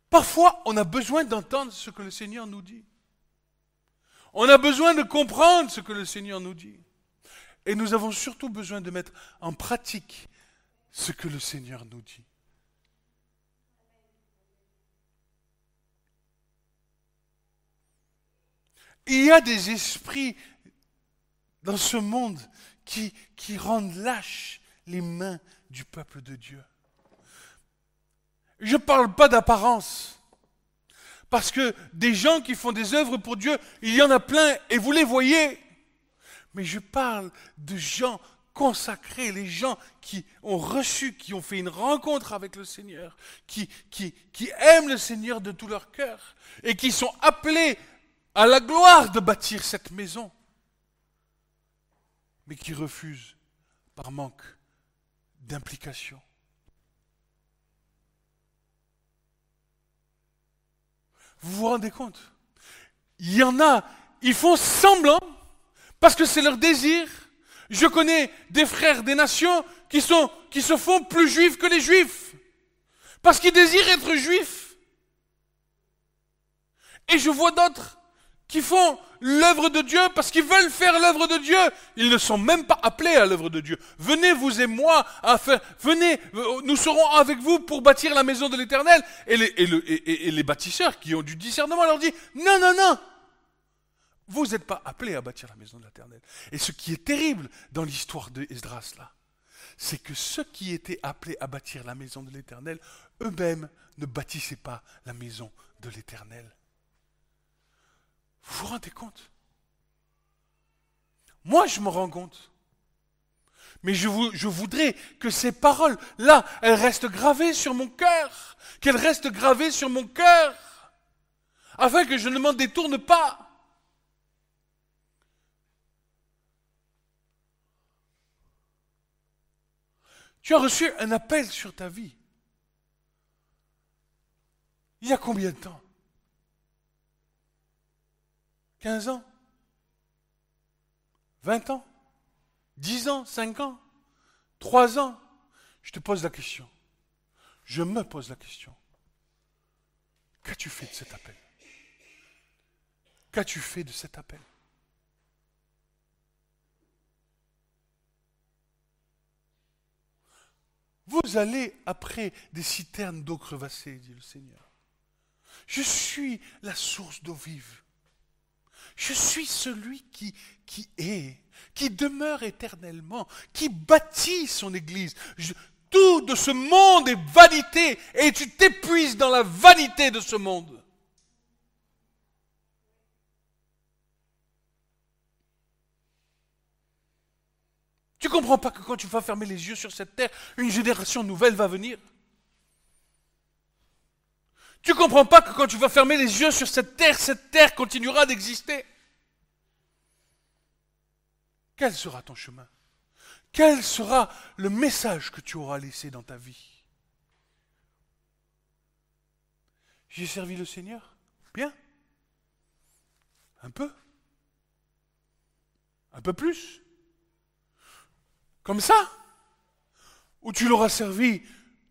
Parfois, on a besoin d'entendre ce que le Seigneur nous dit. On a besoin de comprendre ce que le Seigneur nous dit. Et nous avons surtout besoin de mettre en pratique ce que le Seigneur nous dit. Il y a des esprits dans ce monde qui rendent lâches les mains du peuple de Dieu. Je ne parle pas d'apparence. Parce que des gens qui font des œuvres pour Dieu, il y en a plein et vous les voyez. Mais je parle de gens consacrés, les gens qui ont reçu, qui ont fait une rencontre avec le Seigneur, qui aiment le Seigneur de tout leur cœur et qui sont appelés à la gloire de bâtir cette maison, mais qui refusent par manque d'implication. Vous vous rendez compte? Il y en a, ils font semblant, parce que c'est leur désir. Je connais des frères des nations qui se font plus juifs que les juifs, parce qu'ils désirent être juifs. Et je vois d'autres qui font l'œuvre de Dieu parce qu'ils veulent faire l'œuvre de Dieu. Ils ne sont même pas appelés à l'œuvre de Dieu. Venez, vous et moi, venez, nous serons avec vous pour bâtir la maison de l'Éternel. Et les bâtisseurs qui ont du discernement leur disent, non, non, non, vous n'êtes pas appelés à bâtir la maison de l'Éternel. Et ce qui est terrible dans l'histoire de Esdras là, c'est que ceux qui étaient appelés à bâtir la maison de l'Éternel, eux-mêmes ne bâtissaient pas la maison de l'Éternel. Vous vous rendez compte? Moi, je me rends compte. Mais je voudrais que ces paroles-là, elles restent gravées sur mon cœur. Qu'elles restent gravées sur mon cœur. Afin que je ne m'en détourne pas. Tu as reçu un appel sur ta vie. Il y a combien de temps? 15 ans? 20 ans? 10 ans? 5 ans? 3 ans? Je te pose la question. Je me pose la question. Qu'as-tu fait de cet appel? Qu'as-tu fait de cet appel? Vous allez après des citernes d'eau crevassée, dit le Seigneur. Je suis la source d'eau vive. Je suis celui qui est, qui demeure éternellement, qui bâtit son Église. Tout de ce monde est vanité et tu t'épuises dans la vanité de ce monde. Tu ne comprends pas que quand tu vas fermer les yeux sur cette terre, une génération nouvelle va venir? Tu ne comprends pas que quand tu vas fermer les yeux sur cette terre continuera d'exister? Quel sera ton chemin? Quel sera le message que tu auras laissé dans ta vie? J'ai servi le Seigneur? Bien. Un peu? Un peu plus? Comme ça? Ou tu l'auras servi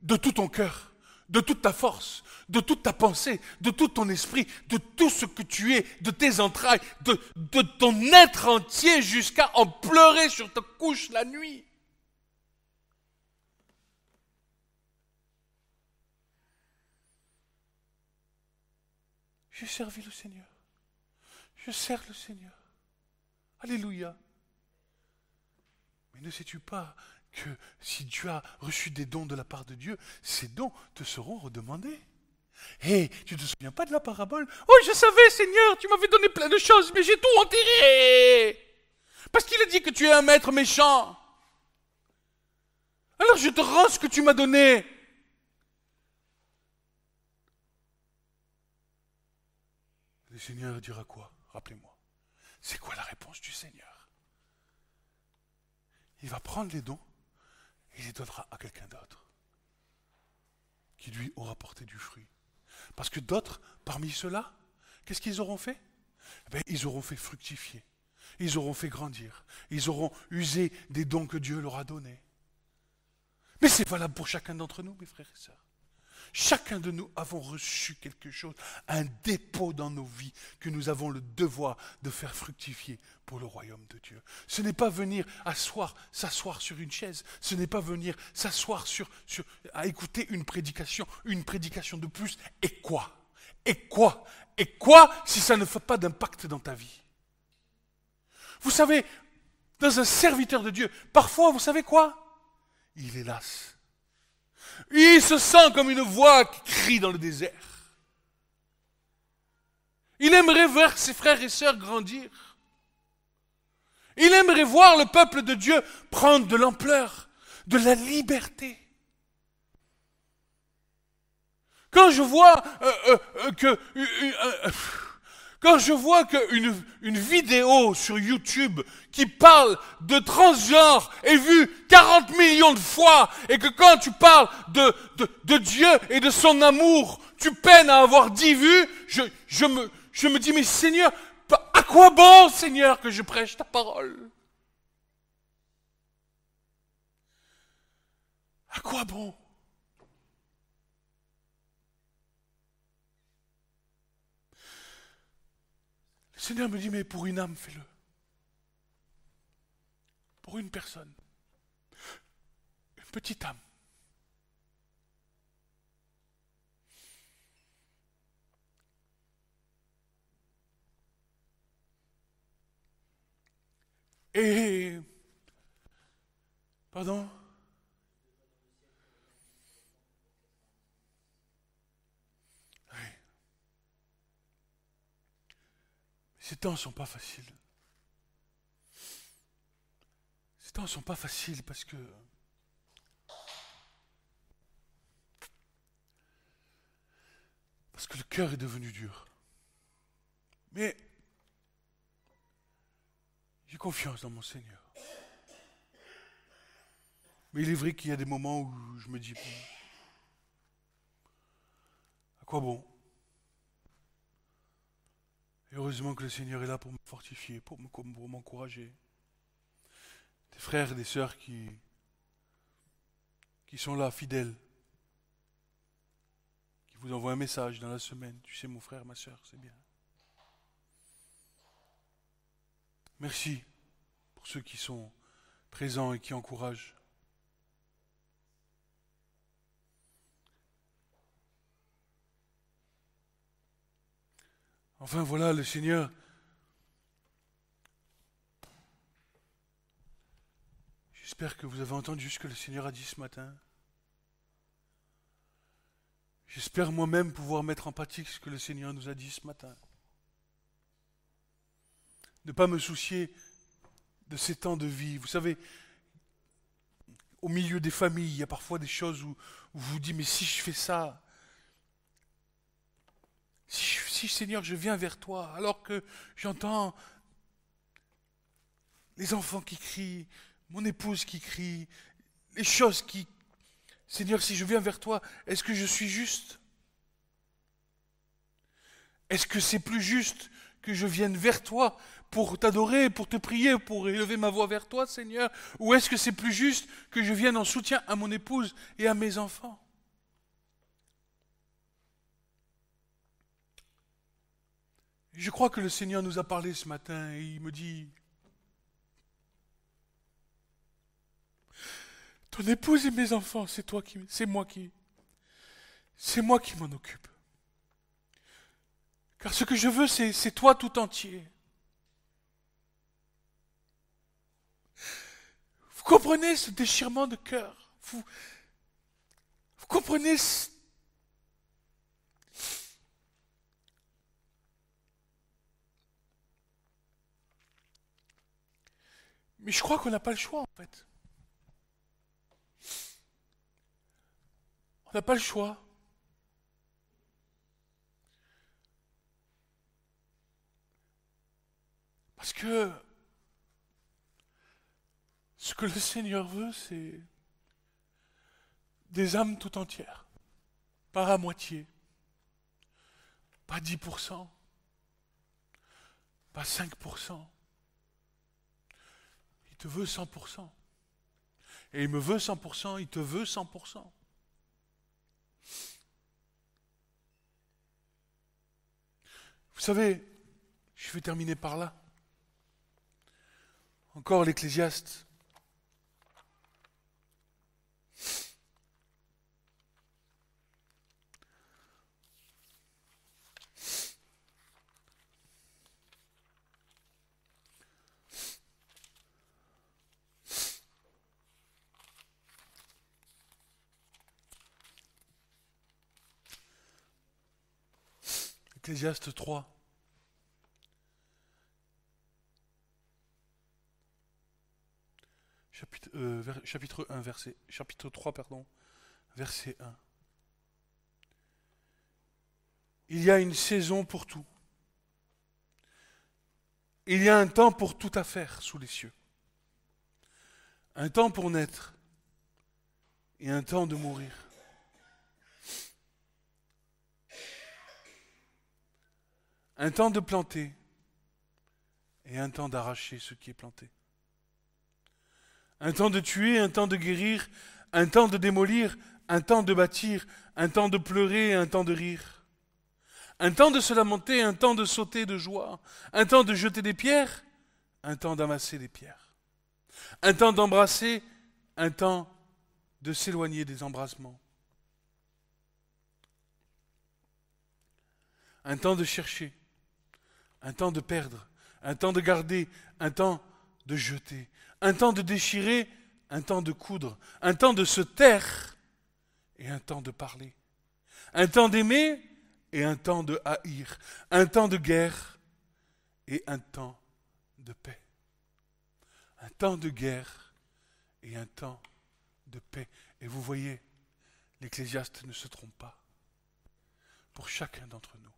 de tout ton cœur, de toute ta force, de toute ta pensée, de tout ton esprit, de tout ce que tu es, de tes entrailles, de ton être entier jusqu'à en pleurer sur ta couche la nuit? J'ai servi le Seigneur. Je sers le Seigneur. Alléluia. Mais ne sais-tu pas que si tu as reçu des dons de la part de Dieu, ces dons te seront redemandés? Et tu ne te souviens pas de la parabole? Oh, je savais, Seigneur, tu m'avais donné plein de choses, mais j'ai tout enterré. Parce qu'il a dit que tu es un maître méchant. Alors je te rends ce que tu m'as donné. Le Seigneur dira quoi? Rappelez-moi. C'est quoi la réponse du Seigneur? Il va prendre les dons et il les donnera à quelqu'un d'autre qui lui aura porté du fruit. Parce que d'autres, parmi ceux-là, qu'est-ce qu'ils auront fait? Ils auront fait fructifier, ils auront fait grandir, ils auront usé des dons que Dieu leur a donnés. Mais c'est valable pour chacun d'entre nous, mes frères et sœurs. Chacun de nous avons reçu quelque chose, un dépôt dans nos vies que nous avons le devoir de faire fructifier pour le royaume de Dieu. Ce n'est pas venir s'asseoir sur une chaise, ce n'est pas venir s'asseoir à écouter une prédication de plus. Et quoi? Et quoi? Et quoi si ça ne fait pas d'impact dans ta vie? Vous savez, dans un serviteur de Dieu, parfois, vous savez quoi? Il est las. Il se sent comme une voix qui crie dans le désert. Il aimerait voir ses frères et sœurs grandir. Il aimerait voir le peuple de Dieu prendre de l'ampleur, de la liberté. Quand je vois qu'une vidéo sur YouTube qui parle de transgenre est vue 40 millions de fois et que quand tu parles de Dieu et de son amour, tu peines à avoir 10 vues, je me dis, mais Seigneur, à quoi bon, Seigneur, que je prêche ta parole? À quoi bon? Le Seigneur me dit, mais pour une âme, fais-le. Pour une personne. Une petite âme. Et... Pardon? Oui. Ces temps ne sont pas faciles. Ces temps ne sont pas faciles parce que le cœur est devenu dur. Mais j'ai confiance dans mon Seigneur. Mais il est vrai qu'il y a des moments où je me dis, à quoi bon? Et heureusement que le Seigneur est là pour me fortifier, pour m'encourager. Des frères et des sœurs qui sont là, fidèles, qui vous envoient un message dans la semaine. Tu sais, mon frère, ma sœur, c'est bien. Merci pour ceux qui sont présents et qui encouragent. Enfin voilà, le Seigneur, j'espère que vous avez entendu ce que le Seigneur a dit ce matin. J'espère moi-même pouvoir mettre en pratique ce que le Seigneur nous a dit ce matin. Ne pas me soucier de ces temps de vie. Vous savez, au milieu des familles, il y a parfois des choses où vous vous dites, mais si je fais ça, si Seigneur, je viens vers toi, alors que j'entends les enfants qui crient, mon épouse qui crie, les choses qui... Seigneur, si je viens vers toi, est-ce que je suis juste? Est-ce que c'est plus juste que je vienne vers toi pour t'adorer, pour te prier, pour élever ma voix vers toi, Seigneur? Ou est-ce que c'est plus juste que je vienne en soutien à mon épouse et à mes enfants? Je crois que le Seigneur nous a parlé ce matin et il me dit, ton épouse et mes enfants, c'est moi qui m'en occupe. Car ce que je veux, c'est toi tout entier. Vous comprenez ce déchirement de cœur? Vous comprenez Mais je crois qu'on n'a pas le choix, en fait. On n'a pas le choix. Parce que ce que le Seigneur veut, c'est des âmes tout entières. Pas à moitié. Pas 10%. Pas 5%. Il te veut 100%. Et il me veut 100%, il te veut 100%. Vous savez, je vais terminer par là. Encore l'Ecclésiaste. Ecclésiaste 3. Chapitre 1, chapitre 3, pardon, verset 1. Il y a une saison pour tout. Il y a un temps pour toute affaire sous les cieux. Un temps pour naître et un temps de mourir. Un temps de planter et un temps d'arracher ce qui est planté. Un temps de tuer, un temps de guérir, un temps de démolir, un temps de bâtir, un temps de pleurer et un temps de rire. Un temps de se lamenter, un temps de sauter de joie, un temps de jeter des pierres, un temps d'amasser des pierres. Un temps d'embrasser, un temps de s'éloigner des embrassements. Un temps de chercher, un temps de perdre, un temps de garder, un temps de jeter, un temps de déchirer, un temps de coudre, un temps de se taire et un temps de parler, un temps d'aimer et un temps de haïr, un temps de guerre et un temps de paix. Un temps de guerre et un temps de paix. Et vous voyez, l'Ecclésiaste ne se trompe pas. Pour chacun d'entre nous,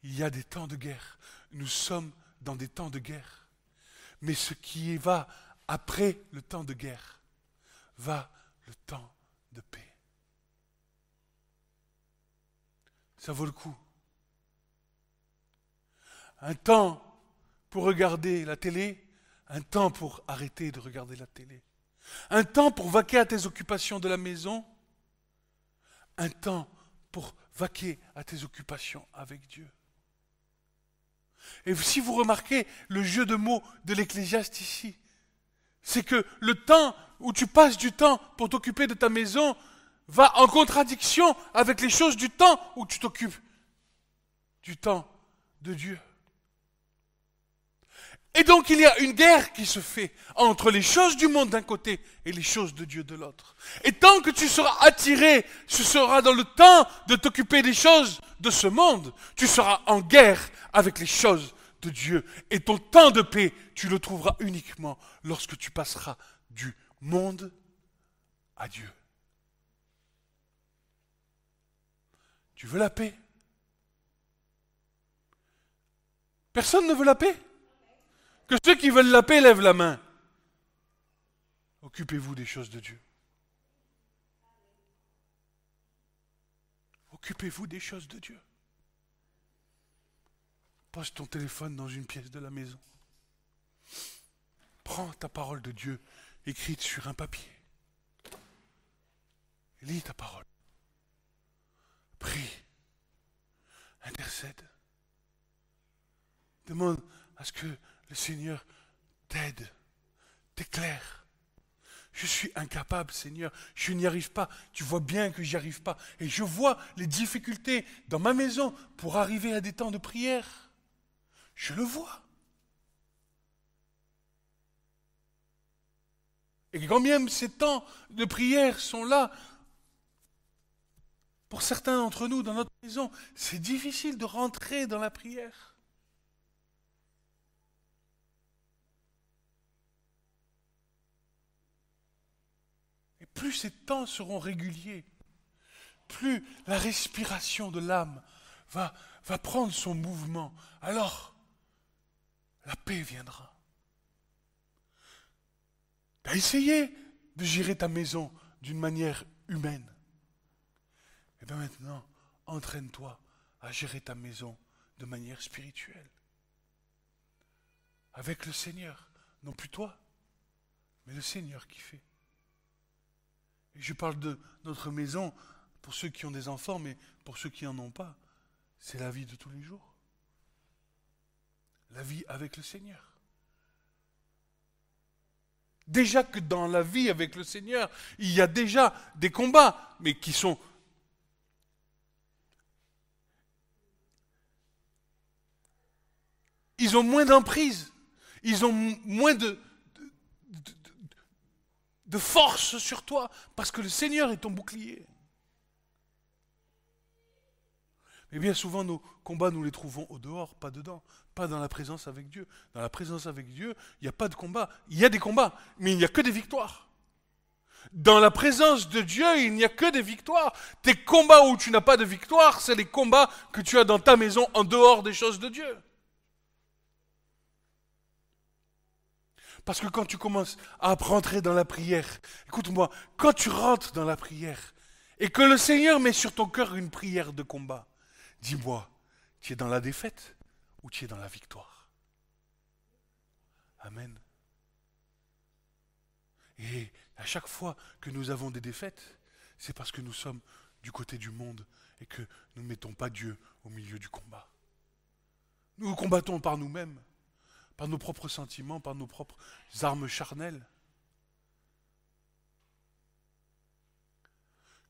il y a des temps de guerre. Nous sommes dans des temps de guerre. Mais ce qui va après le temps de guerre, va le temps de paix. Ça vaut le coup. un temps pour regarder la télé, un temps pour arrêter de regarder la télé, un temps pour vaquer à tes occupations de la maison, un temps pour vaquer à tes occupations avec Dieu. Et si vous remarquez le jeu de mots de l'Ecclésiaste ici, c'est que le temps où tu passes du temps pour t'occuper de ta maison va en contradiction avec les choses du temps où tu t'occupes du temps de Dieu. Et donc il y a une guerre qui se fait entre les choses du monde d'un côté et les choses de Dieu de l'autre. Et tant que tu seras attiré, tu seras dans le temps de t'occuper des choses de ce monde, tu seras en guerre avec les choses de Dieu. Et ton temps de paix, tu le trouveras uniquement lorsque tu passeras du monde à Dieu. Tu veux la paix? Personne ne veut la paix? Que ceux qui veulent la paix lèvent la main. Occupez-vous des choses de Dieu. Occupez-vous des choses de Dieu. Pose ton téléphone dans une pièce de la maison. Prends ta parole de Dieu écrite sur un papier. Lis ta parole. Prie. Intercède. Demande à ce que le Seigneur t'aide, t'éclaire. Je suis incapable, Seigneur, je n'y arrive pas. Tu vois bien que j'y arrive pas. Et je vois les difficultés dans ma maison pour arriver à des temps de prière. Je le vois. Et quand même ces temps de prière sont là, pour certains d'entre nous dans notre maison, c'est difficile de rentrer dans la prière. Plus ces temps seront réguliers, plus la respiration de l'âme va prendre son mouvement, alors la paix viendra. Tu as essayé de gérer ta maison d'une manière humaine. Et bien maintenant, entraîne-toi à gérer ta maison de manière spirituelle. Avec le Seigneur, non plus toi, mais le Seigneur qui fait. Et je parle de notre maison pour ceux qui ont des enfants, mais pour ceux qui n'en ont pas, c'est la vie de tous les jours. La vie avec le Seigneur. Déjà que dans la vie avec le Seigneur, il y a déjà des combats, mais qui sont... Ils ont moins d'emprise, ils ont moins de force sur toi, parce que le Seigneur est ton bouclier. Mais bien souvent, nos combats, nous les trouvons au dehors, pas dedans, pas dans la présence avec Dieu. Dans la présence avec Dieu, il n'y a pas de combat. Il y a des combats, mais il n'y a que des victoires. Dans la présence de Dieu, il n'y a que des victoires. Tes combats où tu n'as pas de victoire, c'est les combats que tu as dans ta maison en dehors des choses de Dieu. Parce que quand tu commences à rentrer dans la prière, écoute-moi, quand tu rentres dans la prière et que le Seigneur met sur ton cœur une prière de combat, dis-moi, tu es dans la défaite ou tu es dans la victoire? Amen. Et à chaque fois que nous avons des défaites, c'est parce que nous sommes du côté du monde et que nous ne mettons pas Dieu au milieu du combat. Nous combattons par nous-mêmes. Par nos propres sentiments, par nos propres armes charnelles.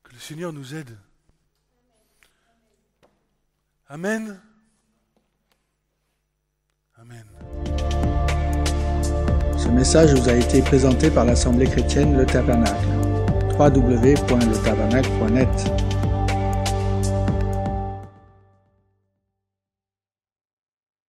Que le Seigneur nous aide. Amen. Amen. Ce message vous a été présenté par l'Assemblée chrétienne Le Tabernacle. www.letabernacle.net